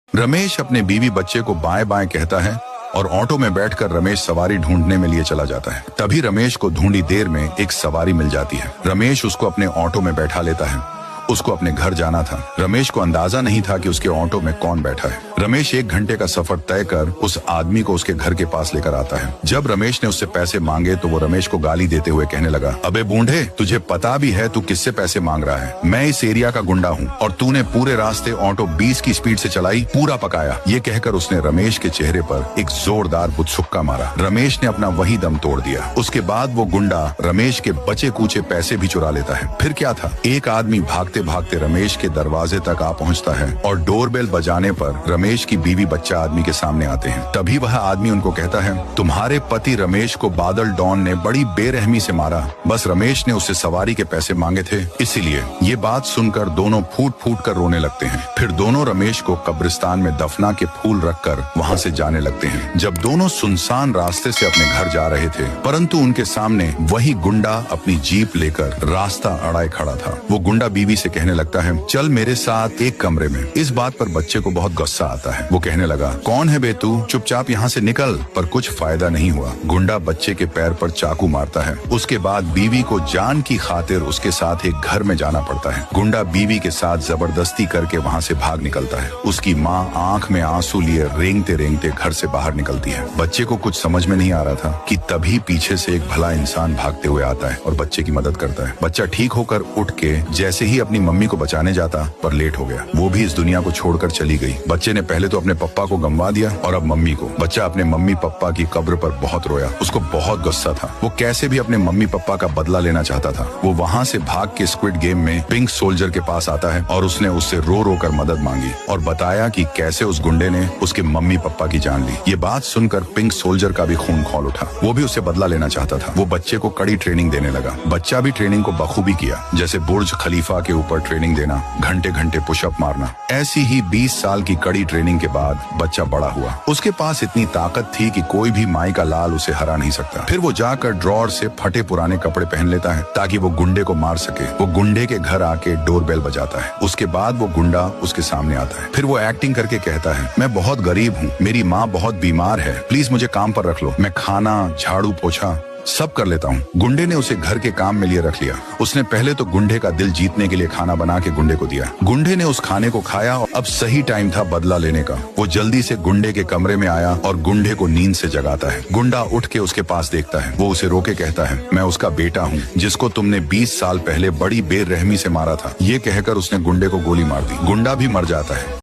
रमेश अपने बीवी बच्चे को बाएं बाएं कहता है और ऑटो में बैठकर रमेश सवारी ढूंढने में लिए चला जाता है। तभी रमेश को ढूंढी देर में एक सवारी मिल जाती है। रमेश उसको अपने ऑटो में बैठा लेता है। उसको अपने घर जाना था। रमेश को अंदाजा नहीं था कि उसके ऑटो में कौन बैठा है। रमेश 1 घंटे का सफर तय कर उस आदमी को उसके घर के पास लेकर आता है। जब रमेश ने उससे पैसे मांगे तो वो रमेश को गाली देते हुए कहने लगा, अबे बूढ़े, तुझे पता भी है तू किससे पैसे मांग रहा है? मैं इस एरिया का गुंडा हूँ और तूने पूरे रास्ते ऑटो 20 की स्पीड से चलाई, पूरा पकाया। ये कहकर उसने रमेश के चेहरे पर एक जोरदार बुतसुक्का मारा। रमेश ने अपना वही दम तोड़ दिया। उसके बाद वो गुंडा रमेश के बचे कूचे पैसे भी चुरा लेता है। फिर क्या था, एक आदमी भागते भागते रमेश के दरवाजे तक आ पहुंचता है और डोरबेल बजाने पर रमेश की बीवी बच्चा आदमी के सामने आते हैं। तभी वह आदमी उनको कहता है, तुम्हारे पति रमेश को बादल डॉन ने बड़ी बेरहमी से मारा। बस रमेश ने उससे सवारी के पैसे मांगे थे, इसीलिए। ये बात सुनकर दोनों फूट फूट कर रोने लगते हैं। फिर दोनों रमेश को कब्रिस्तान में दफना के फूल रखकर वहाँ से जाने लगते हैं। जब दोनों सुनसान रास्ते से अपने घर जा रहे थे, परंतु उनके सामने वही गुंडा अपनी जीप लेकर रास्ता अड़ाए खड़ा था। वो गुंडा बीवी से कहने लगता है, चल मेरे साथ एक कमरे में। इस बात पर बच्चे को बहुत गुस्सा आता है। वो कहने लगा, कौन है बे तू, चुपचाप यहाँ से निकल। पर कुछ फायदा नहीं हुआ। गुंडा बच्चे के पैर पर चाकू मारता है। उसके बाद बीवी को जान की खातिर उसके साथ एक घर में जाना पड़ता है। गुंडा बीवी के साथ जबरदस्ती करके वहाँ से भाग निकलता है। उसकी माँ आंख में आंसू लिए रेंगते रेंगते घर से बाहर निकलती है। बच्चे को कुछ समझ में नहीं आ रहा था कि तभी पीछे से एक भला इंसान भागते हुए आता है और बच्चे की मदद करता है। बच्चा ठीक होकर उठ के जैसे ही अपनी मम्मी को बचाने जाता, पर लेट हो गया। वो भी इस दुनिया को छोड़कर चली गई। बच्चे ने पहले तो अपने पप्पा को गंवा दिया और अब मम्मी को। बच्चा अपने मम्मी पप्पा की कब्र पर बहुत रोया। उसको बहुत गुस्सा था। वो कैसे भी अपने मम्मी पप्पा का बदला लेना चाहता था। वो वहाँ से भाग के स्क्विड गेम में पिंक सोल्जर के पास आता है और उसने उससे रो रो कर मदद मांगी और बताया कि कैसे उस गुंडे ने उसके मम्मी पप्पा की जान ली। ये बात सुनकर पिंक सोल्जर का भी खून खौल उठा। वो भी उससे बदला लेना चाहता था। वो बच्चे को कड़ी ट्रेनिंग देने लगा। बच्चा भी ट्रेनिंग को बखूबी किया, जैसे बुर्ज खलीफा के ऊपर ट्रेनिंग देना, घंटे घंटे पुशअप मारना। ऐसी ही 20 साल की कड़ी ट्रेनिंग के बाद बच्चा बड़ा हुआ। उसके पास इतनी ताकत थी कि कोई भी माई का लाल उसे हरा नहीं सकता। फिर वो जाकर ड्रॉर से फटे पुराने कपड़े पहन लेता है ताकि वो गुंडे को मार सके। वो गुंडे के घर आके डोरबेल बजाता है। उसके बाद वो गुंडा उसके सामने आता है। फिर वो एक्टिंग करके कहता है, मैं बहुत गरीब हूँ, मेरी माँ बहुत बीमार है, प्लीज मुझे काम पर रख लो। मैं खाना, झाड़ू, पोछा सब कर लेता हूँ। गुंडे ने उसे घर के काम में लिए रख लिया। उसने पहले तो गुंडे का दिल जीतने के लिए खाना बना के गुंडे को दिया। गुंडे ने उस खाने को खाया और अब सही टाइम था बदला लेने का। वो जल्दी से गुंडे के कमरे में आया और गुंडे को नींद से जगाता है। गुंडा उठ के उसके पास देखता है। वो उसे रोके कहता है, मैं उसका बेटा हूँ जिसको तुमने 20 साल पहले बड़ी बेरहमी से मारा था। ये कहकर उसने गुंडे को गोली मार दी। गुंडा भी मर जाता है।